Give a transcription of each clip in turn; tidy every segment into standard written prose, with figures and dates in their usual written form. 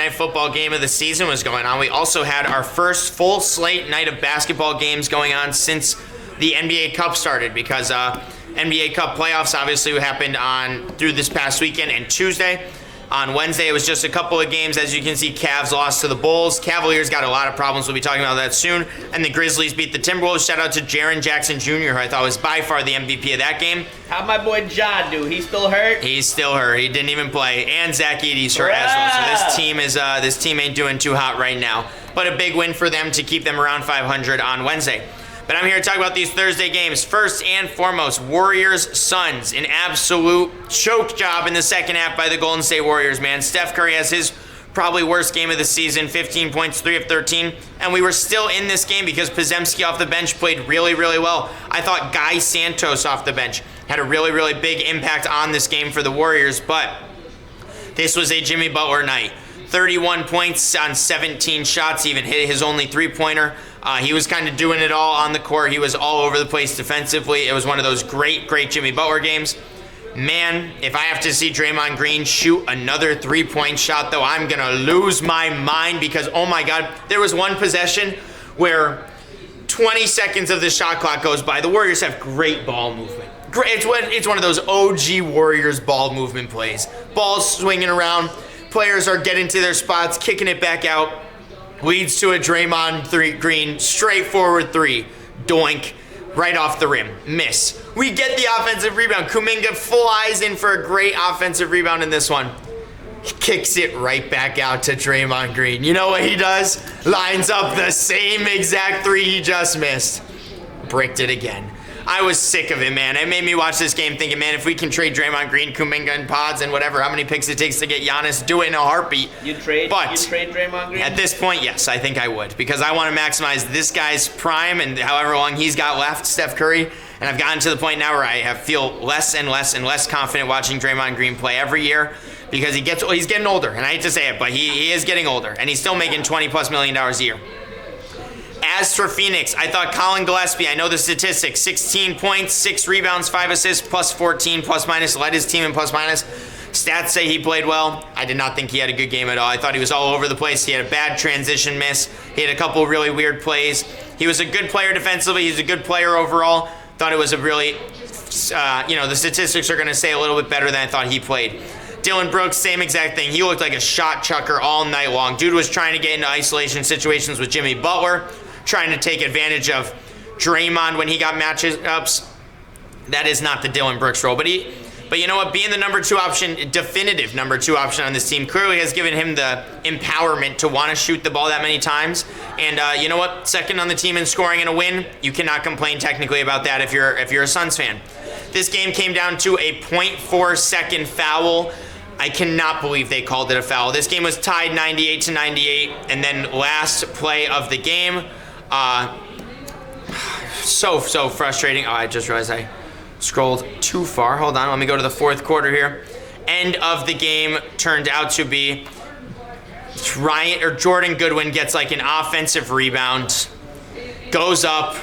Night Football game of the season was going on. We also had our first full slate night of basketball games going on since the NBA Cup started, because NBA Cup playoffs obviously happened through this past weekend and Tuesday. On Wednesday, it was just a couple of games. As you can see, Cavs lost to the Bulls. Cavaliers got a lot of problems. We'll be talking about that soon. And the Grizzlies beat the Timberwolves. Shout out to Jaren Jackson Jr., who I thought was by far the MVP of that game. How'd my boy Ja do? He still hurt? He's still hurt. He didn't even play. And Zach Edey's hurt as well. So this team ain't doing too hot right now. But a big win for them to keep them around 500 on Wednesday. But I'm here to talk about these Thursday games. First and foremost, Warriors-Suns. An absolute choke job in the second half by the Golden State Warriors, man. Steph Curry has his probably worst game of the season, 15 points, 3 of 13. And we were still in this game because Podziemski off the bench played really, really well. I thought Guy Santos off the bench had a really, really big impact on this game for the Warriors. But this was a Jimmy Butler night. 31 points on 17 shots, even hit his only three-pointer. He was kind of doing it all on the court. He was all over the place defensively. It was one of those great Jimmy Butler games. Man, if I have to see Draymond Green shoot another three-point shot, though, I'm going to lose my mind because, oh my God, there was one possession where 20 seconds of the shot clock goes by. The Warriors have great ball movement. It's one of those OG Warriors ball movement plays. Ball's swinging around. Players are getting to their spots, kicking it back out. Leads to a Draymond Green straightforward three. Doink. Right off the rim. Miss. We get the offensive rebound. Kuminga flies in for a great offensive rebound in this one. He kicks it right back out to Draymond Green. You know what he does? Lines up the same exact three he just missed. Bricked it again. I was sick of it, man. It made me watch this game thinking, man, if we can trade Draymond Green, Kuminga, and Pods, and whatever, how many picks it takes to get Giannis, do it in a heartbeat. You'd trade Draymond Green? At this point, yes, I think I would. Because I want to maximize this guy's prime and however long he's got left, Steph Curry. And I've gotten to the point now where I feel less and less confident watching Draymond Green play every year. Because he's getting older. And I hate to say it, but he is getting older. And he's still making $20+ million a year. As for Phoenix, I thought Colin Gillespie, I know the statistics, 16 points, 6 rebounds, 5 assists, plus 14, plus minus, led his team in plus minus. Stats say he played well. I did not think he had a good game at all. I thought he was all over the place. He had a bad transition miss. He had a couple really weird plays. He was a good player defensively. He's a good player overall. Thought it was a really, the statistics are going to say a little bit better than I thought he played. Dylan Brooks, same exact thing. He looked like a shot chucker all night long. Dude was trying to get into isolation situations with Jimmy Butler, trying to take advantage of Draymond when he got matchups. That is not the Dylan Brooks role. But you know what? Being the number 2 option, definitive number 2 option on this team, clearly has given him the empowerment to want to shoot the ball that many times. And you know what? Second on the team in scoring and a win. You cannot complain technically about that if you're a Suns fan. This game came down to a 0.4 second foul. I cannot believe they called it a foul. This game was tied 98-98, and then last play of the game. So frustrating. Oh, I just realized I scrolled too far. Hold on, let me go to the fourth quarter here. End of the game turned out to be Jordan Goodwin gets like an offensive rebound, goes up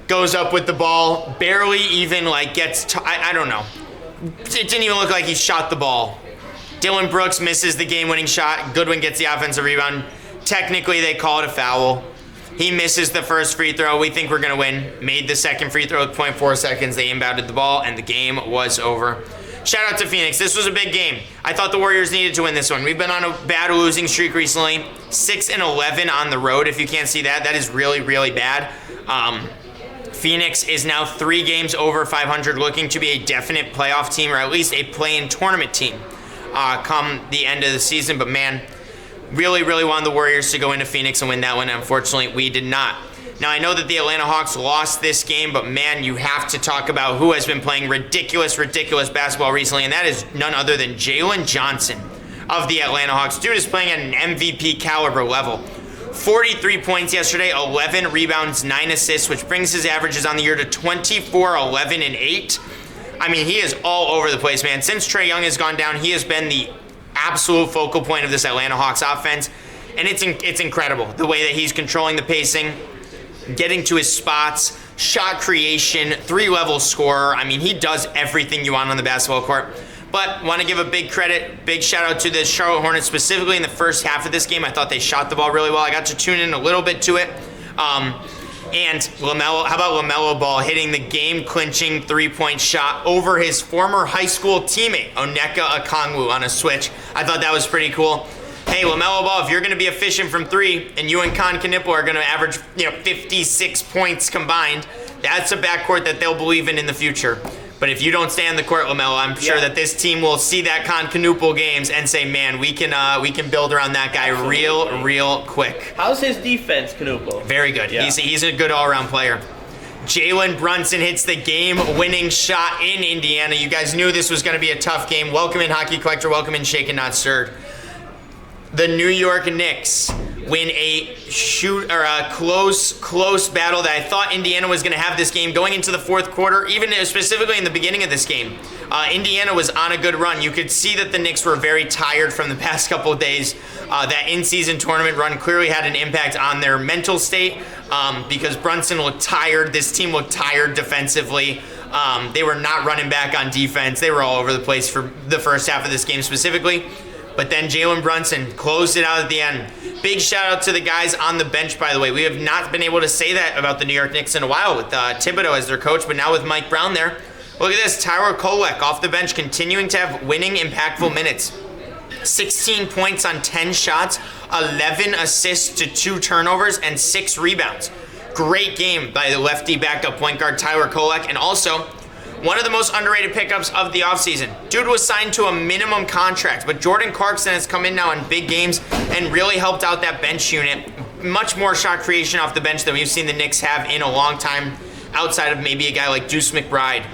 with the ball, barely even like gets, I don't know. It didn't even look like he shot the ball. Dylan Brooks misses the game-winning shot. Goodwin gets the offensive rebound. Technically, they call it a foul. He misses the first free throw. We think we're going to win. Made the second free throw with 0.4 seconds. They inbounded the ball, and the game was over. Shout out to Phoenix. This was a big game. I thought the Warriors needed to win this one. We've been on a bad losing streak recently. 6-11 on the road. If you can't see that, that is really, really bad. Phoenix is now 3 games over 500, looking to be a definite playoff team, or at least a play-in tournament team come the end of the season. But man, really, really wanted the Warriors to go into Phoenix and win that one. Unfortunately, we did not. Now, I know that the Atlanta Hawks lost this game, but man, you have to talk about who has been playing ridiculous basketball recently, and that is none other than Jalen Johnson of the Atlanta Hawks. Dude is playing at an MVP caliber level. 43 points yesterday, 11 rebounds, 9 assists, which brings his averages on the year to 24, 11, and 8. I mean, he is all over the place, man. Since Trae Young has gone down, he has been the absolute focal point of this Atlanta Hawks offense, and it's incredible the way that he's controlling the pacing, getting to his spots, shot creation, 3-level scorer. I mean, he does everything you want on the basketball court. But want to give a big shout out to the Charlotte Hornets, specifically in the first half of this game. I thought they shot the ball really well. I got to tune in a little bit to it. And LaMelo, how about LaMelo Ball hitting the game-clinching three-point shot over his former high school teammate, Onyeka Okongwu, on a switch. I thought that was pretty cool. Hey, LaMelo Ball, if you're going to be efficient from three, and you and Con Knipple are going to average 56 points combined, that's a backcourt that they'll believe in the future. But if you don't stay on the court, LaMelo, I'm sure that this team will see that Con Knipple games and say, man, we can build around that guy real quick. How's his defense, Knipple? Very good. Yeah. He's a good all-around player. Jalen Brunson hits the game-winning shot in Indiana. You guys knew this was going to be a tough game. Welcome in, Hockey Collector. Welcome in, Shaken Not Stirred. The New York Knicks win a close battle that I thought Indiana was going to have this game going into the fourth quarter, even specifically in the beginning of this game. Indiana was on a good run. You could see that the Knicks were very tired from the past couple of days. That in-season tournament run clearly had an impact on their mental state because Brunson looked tired. This team looked tired defensively. They were not running back on defense. They were all over the place for the first half of this game specifically. But then Jalen Brunson closed it out at the end. Big shout out to the guys on the bench, by the way. We have not been able to say that about the New York Knicks in a while with Thibodeau as their coach, but now with Mike Brown there. Look at this, Tyler Kolek off the bench continuing to have winning, impactful minutes. 16 points on 10 shots, 11 assists to 2 turnovers, and 6 rebounds. Great game by the lefty backup point guard Tyler Kolek, and also one of the most underrated pickups of the offseason. Dude was signed to a minimum contract, but Jordan Clarkson has come in now in big games and really helped out that bench unit. Much more shot creation off the bench than we've seen the Knicks have in a long time, outside of maybe a guy like Deuce McBride.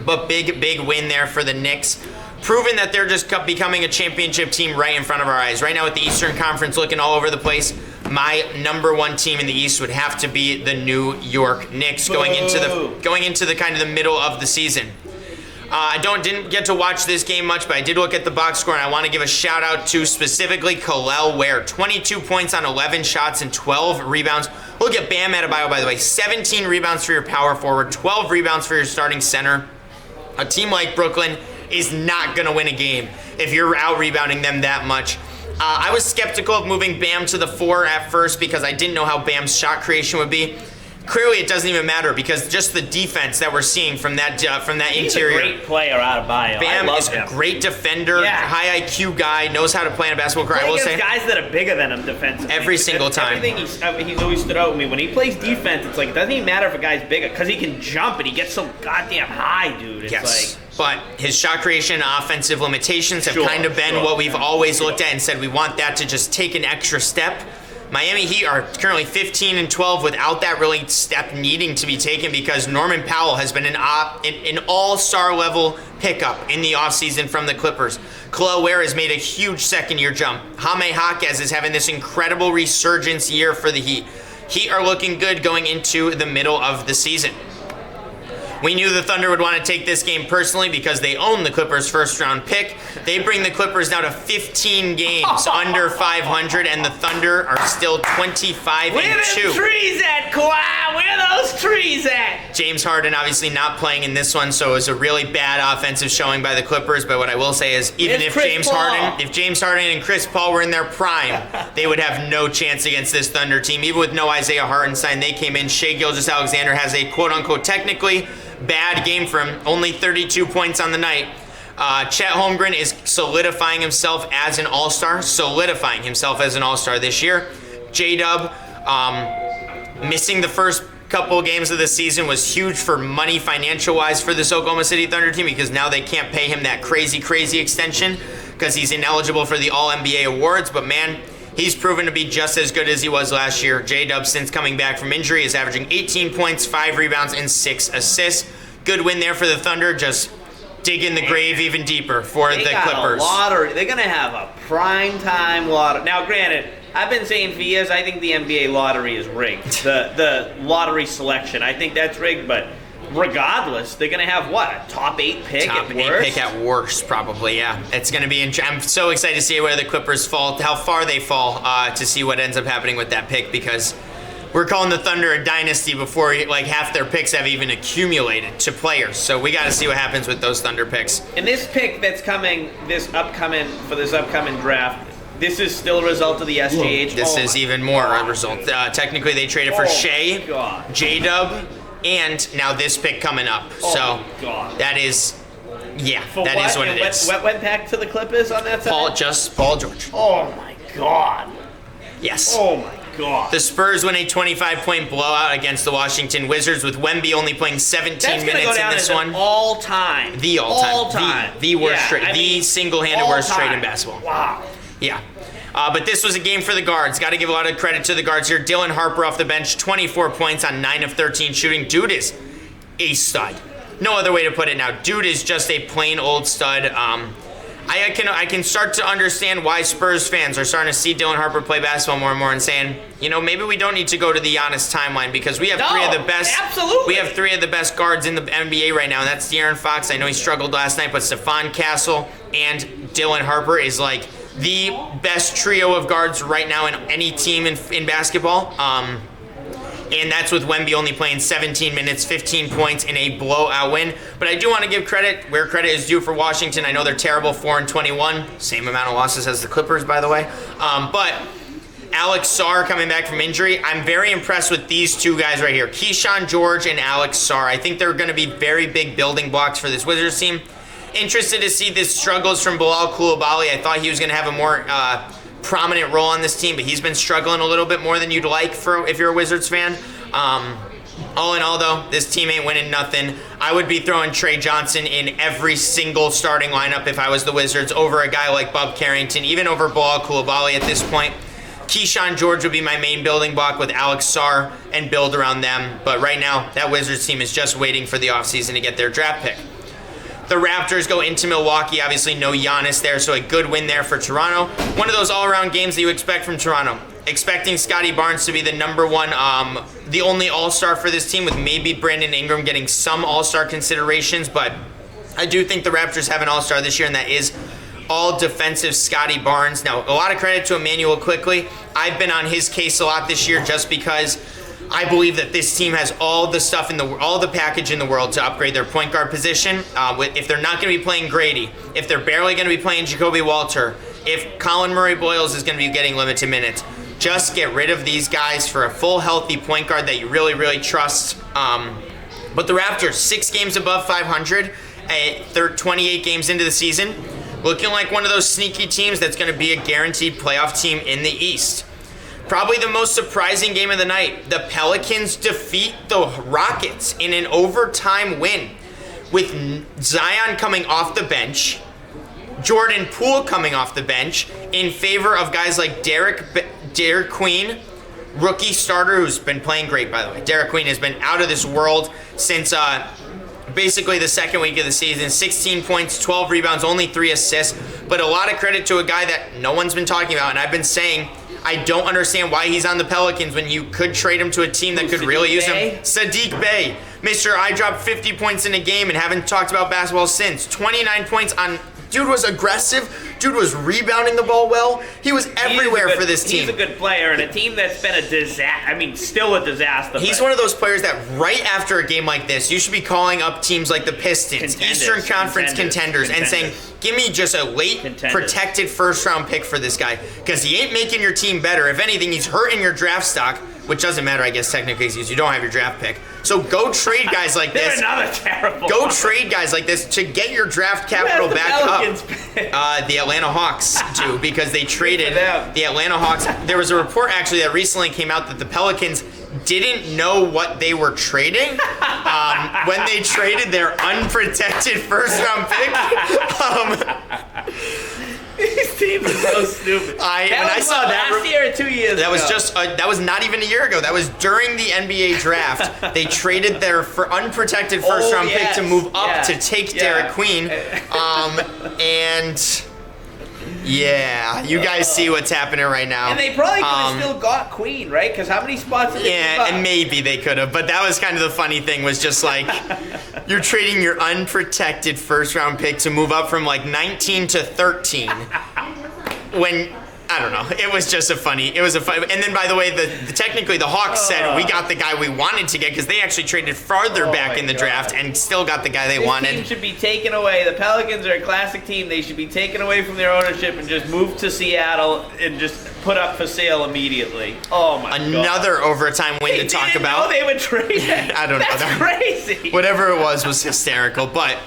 But big win there for the Knicks. Proven that they're just becoming a championship team right in front of our eyes. Right now with the Eastern Conference looking all over the place, my number one team in the East would have to be the New York Knicks going into the kind of the middle of the season. I didn't get to watch this game much, but I did look at the box score, and I want to give a shout out to specifically Kel'el Ware. 22 points on 11 shots and 12 rebounds. Look at Bam Adebayo, by the way. 17 rebounds for your power forward, 12 rebounds for your starting center. A team like Brooklyn is not going to win a game if you're out-rebounding them that much. I was skeptical of moving Bam to the 4 at first because I didn't know how Bam's shot creation would be. Clearly, it doesn't even matter because just the defense that we're seeing from that interior. He's a great player out of bio. Bam is him. a great defender, high IQ guy, knows how to play in a basketball court. I will say, guys that are bigger than him defensively. Every single time. Everything he's always stood out with me. When he plays defense, it's like it doesn't even matter if a guy's bigger because he can jump and he gets so goddamn high, dude. It's like. But his shot creation and offensive limitations have kind of been what we've always looked at and said we want that to just take an extra step. Miami Heat are currently 15-12 without that really step needing to be taken because Norman Powell has been an all-star level pickup in the offseason from the Clippers. Kel'el Ware has made a huge second-year jump. Jaime Jaquez is having this incredible resurgence year for the Heat. Heat are looking good going into the middle of the season. We knew the Thunder would want to take this game personally because they own the Clippers' first-round pick. They bring the Clippers now to 15 games under 500, and the Thunder are still 25-2. Where them trees at, Kawhi? Where those trees at? James Harden obviously not playing in this one, so it was a really bad offensive showing by the Clippers. But what I will say is, even if James Harden and Chris Paul were in their prime, they would have no chance against this Thunder team. Even with no Isaiah Hartenstein, they came in. Shai Gilgeous-Alexander has a quote-unquote technically bad game for him, only 32 points on the night. Chet Holmgren is solidifying himself as an all-star this year. J-Dub, missing the first couple of games of the season was huge for money financial-wise for this Oklahoma City Thunder team because now they can't pay him that crazy extension because he's ineligible for the All-NBA awards, but man, he's proven to be just as good as he was last year. J-Dub, since coming back from injury, is averaging 18 points, 5 rebounds, and 6 assists. Good win there for the Thunder. Just dig in the grave even deeper for the Clippers. They're going to have a prime-time lottery. Now, granted, I've been saying for years I think the NBA lottery is rigged. The lottery selection, I think that's rigged, but regardless, they're going to have what? A top 8 pick at worst? Top 8 pick at worst, probably, yeah. It's going to be I'm so excited to see where the Clippers fall, how far they fall, to see what ends up happening with that pick because we're calling the Thunder a dynasty before like half their picks have even accumulated to players. So we got to see what happens with those Thunder picks. And this pick that's coming, this upcoming draft, this is still a result of the SGH. This is even more a result. Technically, they traded for Shea, J-Dub, and now this pick coming up. So that is, that is what it is. What went back to the Clippers on that side? Paul George. Oh my God. Yes. Oh my God. The Spurs win a 25-point blowout against the Washington Wizards with Wemby only playing 17 minutes in this one. All-time. The all-time. The worst trade. The single-handed worst trade in basketball. Wow. Yeah. But this was a game for the guards. Got to give a lot of credit to the guards here. Dylan Harper off the bench, 24 points on 9 of 13 shooting. Dude is a stud. No other way to put it now. Dude is just a plain old stud. I can start to understand why Spurs fans are starting to see Dylan Harper play basketball more and more and saying, maybe we don't need to go to the Giannis timeline because we have three of the best. Absolutely. We have three of the best guards in the NBA right now, and that's De'Aaron Fox. I know he struggled last night, but Stephon Castle and Dylan Harper is like the best trio of guards right now in any team in basketball. And that's with Wemby only playing 17 minutes, 15 points in a blowout win. But I do want to give credit where credit is due for Washington. I know they're terrible, 4-21, same amount of losses as the Clippers, by the way. But Alex Sarr coming back from injury, I'm very impressed with these two guys right here, Keyshawn George and Alex Sarr. I think they're going to be very big building blocks for this Wizards team. Interested to see the struggles from Bilal Coulibaly. I thought he was going to have a more prominent role on this team, but he's been struggling a little bit more than you'd like if you're a Wizards fan. All in all, though, this team ain't winning nothing. I would be throwing Trey Johnson in every single starting lineup if I was the Wizards over a guy like Bub Carrington, even over Bilal Coulibaly at this point. Keyshawn George would be my main building block with Alex Sarr and build around them. But right now, that Wizards team is just waiting for the offseason to get their draft pick. The Raptors go into Milwaukee. Obviously, no Giannis there, so a good win there for Toronto. One of those all-around games that you expect from Toronto. Expecting Scotty Barnes to be the number one, the only all-star for this team, with maybe Brandon Ingram getting some all-star considerations, but I do think the Raptors have an all-star this year, and that is all-defensive Scotty Barnes. Now, a lot of credit to Emmanuel Quickley. I've been on his case a lot this year just because I believe that this team has all the stuff all the package in the world to upgrade their point guard position. If they're not going to be playing Grady, if they're barely going to be playing Jacoby Walter, if Colin Murray-Boyles is going to be getting limited minutes, just get rid of these guys for a full healthy point guard that you really, really trust. But the Raptors, 6 games above 500, 28 games into the season, looking like one of those sneaky teams that's going to be a guaranteed playoff team in the East. Probably the most surprising game of the night. The Pelicans defeat the Rockets in an overtime win with Zion coming off the bench, Jordan Poole coming off the bench in favor of guys like Derek Queen, rookie starter who's been playing great, by the way. Derek Queen has been out of this world since basically the second week of the season. 16 points, 12 rebounds, only 3 assists. But a lot of credit to a guy that no one's been talking about, and I've been saying I don't understand why he's on the Pelicans when you could trade him to a team that could really use him. Sadiq Bey. Mr. I dropped 50 points in a game and haven't talked about basketball since. 29 points on... Dude was aggressive. Dude was rebounding the ball well. He was everywhere for this team. He's a good player, and a team that's been a disaster. I mean, still a disaster. He's one of those players that right after a game like this, you should be calling up teams like the Pistons, Eastern Conference contenders, and saying, give me just a late protected first-round pick for this guy, because he ain't making your team better. If anything, he's hurting your draft stock, which doesn't matter, I guess, technically, because you don't have your draft pick. So go trade guys like this. Another terrible. Go trade guys like this to get your draft capital back up. The Atlanta Hawks do, because they traded the Atlanta Hawks. There was a report actually that recently came out that the Pelicans didn't know what they were trading when they traded their unprotected first-round pick. These teams are so stupid. When I saw that last year or 2 years ago. That was just that was not even a year ago. That was during the NBA draft. They traded their unprotected first-round pick to move up to take Derek Queen, and. Yeah, you guys see what's happening right now. And they probably could have still got Queen, right? Because how many spots did they give up? And maybe they could have. But that was kind of the funny thing, was just like, you're trading your unprotected first-round pick to move up from like 19 to 13 when I don't know. It was just a funny. And then, by the way, technically the Hawks said we got the guy we wanted to get because they actually traded farther back in the draft and still got the guy they wanted. This team should be taken away. The Pelicans are a classic team. They should be taken away from their ownership and just move to Seattle and just put up for sale immediately. Oh my god. Another overtime win to talk about. They would trade it. I don't know. That's crazy. Whatever it was hysterical, but.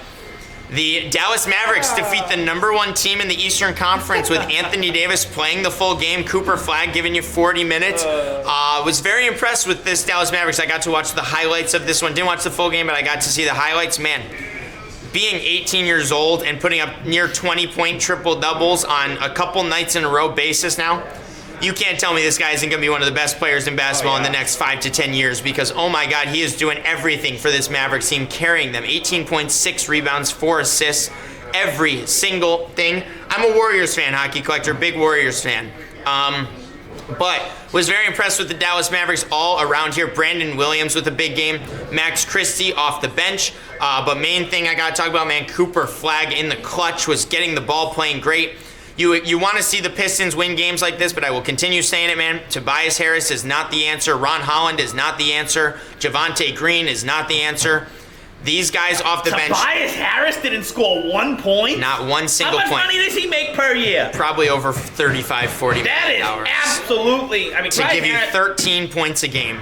The Dallas Mavericks defeat the number 1 team in the Eastern Conference with Anthony Davis playing the full game. Cooper Flagg giving you 40 minutes. Was very impressed with this Dallas Mavericks. I got to watch the highlights of this one. Didn't watch the full game, but I got to see the highlights. Man, being 18 years old and putting up near 20-point triple-doubles on a couple nights in a row basis now, you can't tell me this guy isn't going to be one of the best players in basketball in the next 5 to 10 years because, oh my God, he is doing everything for this Mavericks team, carrying them. 18.6 rebounds, 4 assists, every single thing. I'm a Warriors fan, Hockey Collector, big Warriors fan. But was very impressed with the Dallas Mavericks all around here. Brandon Williams with a big game. Max Christie off the bench. But main thing I got to talk about, man, Cooper Flagg in the clutch was getting the ball, playing great. You want to see the Pistons win games like this, but I will continue saying it, man. Tobias Harris is not the answer. Ron Holland is not the answer. Javonte Green is not the answer. These guys off the bench. Tobias Harris didn't score 1 point? Not one single point. How much money does he make per year? Probably over 35, 40 That million is dollars. absolutely. I mean, to give you 13 points a game.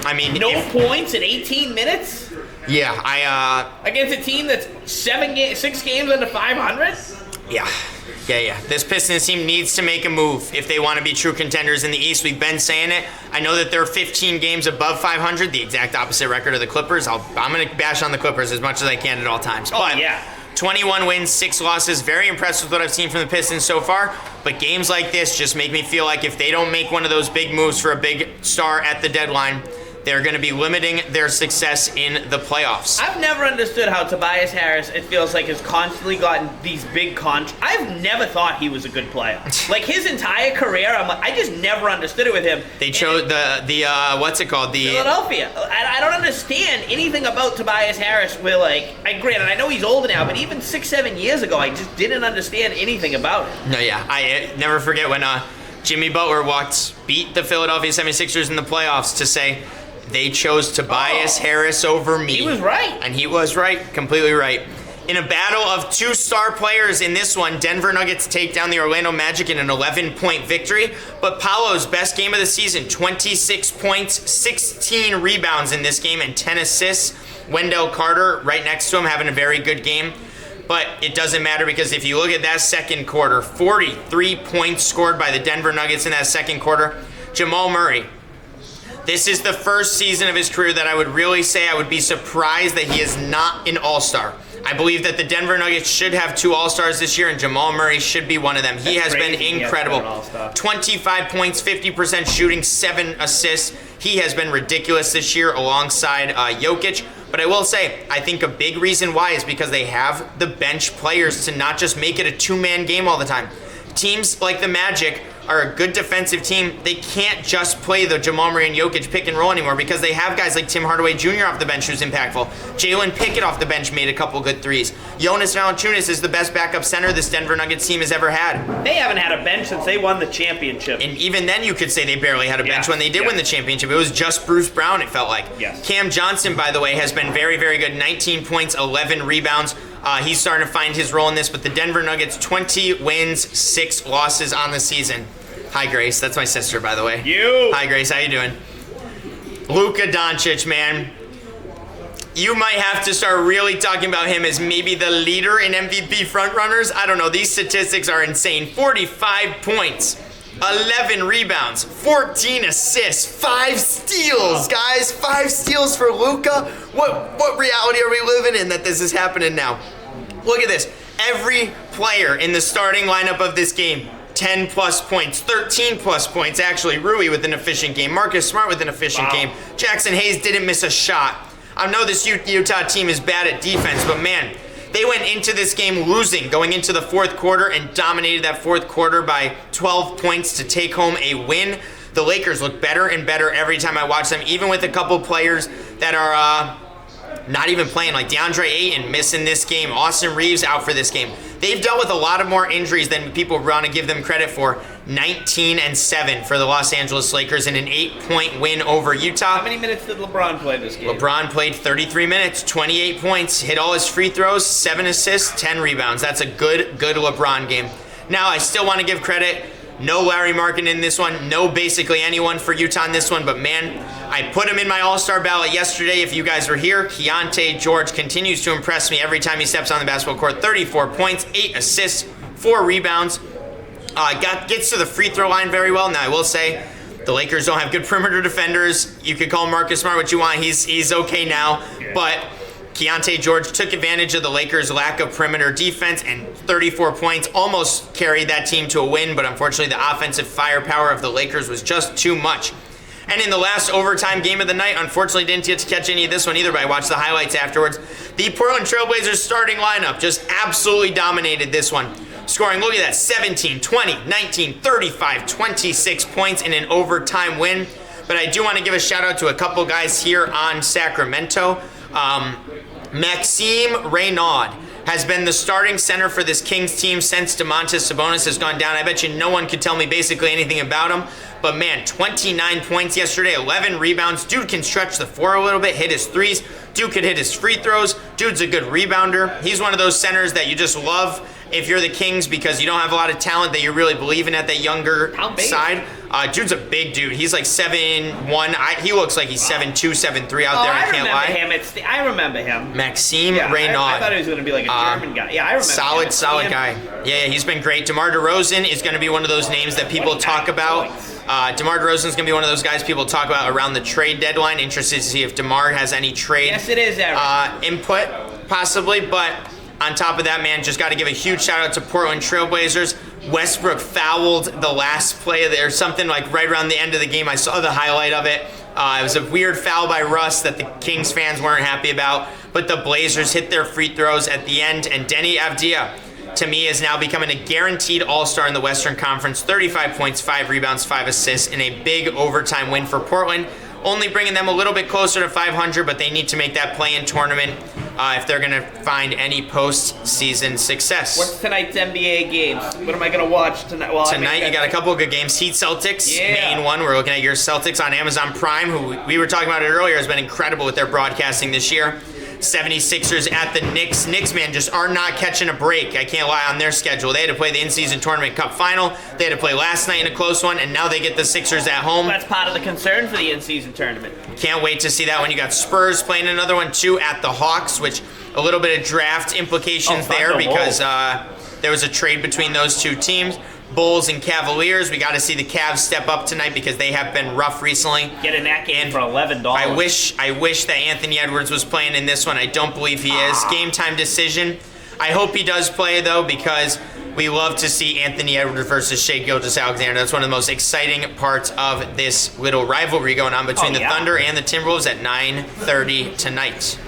I mean, no points in 18 minutes? Yeah, against a team that's 6 games under 500? Yeah. This Pistons team needs to make a move if they want to be true contenders in the East. We've been saying it. I know that they're 15 games above 500, the exact opposite record of the Clippers. I'm going to bash on the Clippers as much as I can at all times. But 21 wins, 6 losses. Very impressed with what I've seen from the Pistons so far. But games like this just make me feel like if they don't make one of those big moves for a big star at the deadline, they're going to be limiting their success in the playoffs. I've never understood how Tobias Harris, it feels like, has constantly gotten these big contracts. I've never thought he was a good player. Like, his entire career, I just never understood it with him. They chose what's it called? Philadelphia. I don't understand anything about Tobias Harris where, like, granted, I know he's older now, but even 6-7 years ago, I just didn't understand anything about it. No, I never forget when Jimmy Butler beat the Philadelphia 76ers in the playoffs to say, they chose Tobias Harris over me. He was right. And he was right, completely right. In a battle of 2 star players in this one, Denver Nuggets take down the Orlando Magic in an 11-point victory. But Paolo's best game of the season, 26 points, 16 rebounds in this game, and 10 assists. Wendell Carter right next to him having a very good game. But it doesn't matter because if you look at that second quarter, 43 points scored by the Denver Nuggets in that second quarter. Jamal Murray. This is the first season of his career that I would really say I would be surprised that he is not an all-star. I believe that the Denver Nuggets should have 2 all-stars this year, and Jamal Murray should be one of them. He has been incredible. 25 points, 50% shooting, 7 assists. He has been ridiculous this year alongside Jokic. But I will say, I think a big reason why is because they have the bench players to not just make it a 2-man game all the time. Teams like the Magic are a good defensive team. They can't just play the Jamal Murray and Jokic pick and roll anymore because they have guys like Tim Hardaway Jr. off the bench who's impactful. Jalen Pickett off the bench made a couple good threes. Jonas Valanciunas is the best backup center this Denver Nuggets team has ever had. They haven't had a bench since they won the championship. And even then you could say they barely had a bench when they did win the championship. It was just Bruce Brown, it felt like. Yes. Cam Johnson, by the way, has been very, very good. 19 points, 11 rebounds. He's starting to find his role in this, but the Denver Nuggets, 20 wins, 6 losses on the season. Hi, Grace. That's my sister, by the way. Hi, Grace. How you doing? Luka Doncic, man. You might have to start really talking about him as maybe the leader in MVP frontrunners. I don't know. These statistics are insane. 45 points, 11 rebounds, 14 assists, 5 steals, guys. 5 steals for Luka. What reality are we living in that this is happening now? Look at this. Every player in the starting lineup of this game, 10 plus points, 13 plus points. Actually, Rui with an efficient game. Marcus Smart with an efficient game. Jackson Hayes didn't miss a shot. I know this Utah team is bad at defense, but man, they went into this game losing going into the fourth quarter and dominated that fourth quarter by 12 points to take home a win. The Lakers look better and better every time I watch them, even with a couple players that are not even playing, like DeAndre Ayton missing this game, Austin Reeves out for this game. They've dealt with a lot of more injuries than people want to give them credit for. 19-7 for the Los Angeles Lakers in an 8-point win over Utah. How many minutes did LeBron play this game? LeBron played 33 minutes, 28 points, hit all his free throws, 7 assists, 10 rebounds. That's a good LeBron game. Now, I still want to give credit. No Larry Markin in this one. No basically anyone for Utah in this one. But, man, I put him in my All-Star ballot yesterday. If you guys were here, Keontae George continues to impress me every time he steps on the basketball court. 34 points, 8 assists, 4 rebounds. Gets to the free throw line very well. Now, I will say the Lakers don't have good perimeter defenders. You could call Marcus Smart what you want. He's okay now. Yeah. But Keontae George took advantage of the Lakers' lack of perimeter defense, and 34 points almost carried that team to a win. But unfortunately, the offensive firepower of the Lakers was just too much. And in the last overtime game of the night, unfortunately didn't get to catch any of this one either, but I watched the highlights afterwards. The Portland Trailblazers starting lineup just absolutely dominated this one. Scoring, look at that, 17, 20, 19, 35, 26 points in an overtime win. But I do want to give a shout out to a couple guys here on Sacramento. Maxime Reynaud has been the starting center for this Kings team since Domantas Sabonis has gone down. I bet you no one could tell me basically anything about him. But man, 29 points yesterday, 11 rebounds. Dude can stretch the floor a little bit, hit his threes. Dude could hit his free throws. Dude's a good rebounder. He's one of those centers that you just love if you're the Kings because you don't have a lot of talent that you really believe in at that younger side. Dude's a big dude. He's like 7'1". He looks like he's 7'2", 7'3" out there. I can't lie. I remember him. Maxime Reynaud. I thought he was going to be like a German guy. Yeah, I remember. Solid guy. Yeah, he's been great. DeMar DeRozan is going to be one of those names that people talk about. DeMar DeRozan is going to be one of those guys people talk about around the trade deadline. Interested to see if DeMar has any trade input, possibly. But on top of that, man, just got to give a huge shout out to Portland Trailblazers. Westbrook fouled the last play or something like right around the end of the game. I saw the highlight of it. It was a weird foul by Russ that the Kings fans weren't happy about. But the Blazers hit their free throws at the end. And Denny Avdia, to me, is now becoming a guaranteed all-star in the Western Conference. 35 points, 5 rebounds, 5 assists in a big overtime win for Portland. Only bringing them a little bit closer to 500, but they need to make that play-in tournament if they're going to find any postseason success. What's tonight's NBA games? What am I going to watch tonight? Well, tonight you got a couple of good games. Heat Celtics, main one. We're looking at your Celtics on Amazon Prime, who we were talking about it earlier, has been incredible with their broadcasting this year. 76ers at the Knicks. Knicks, man, just are not catching a break. I can't lie on their schedule. They had to play the in-season tournament cup final. They had to play last night in a close one, and now they get the Sixers at home. That's part of the concern for the in-season tournament. Can't wait to see that one. You got Spurs playing another one, too, at the Hawks, which a little bit of draft implications there because there was a trade between those two teams. Bulls and Cavaliers. We got to see the Cavs step up tonight because they have been rough recently. Get in that game for $11. I wish that Anthony Edwards was playing in this one. I don't believe he is. Game time decision. I hope he does play, though, because we love to see Anthony Edwards versus Shai Gilgeous-Alexander. That's one of the most exciting parts of this little rivalry going on between the Thunder and the Timberwolves at 9:30 tonight.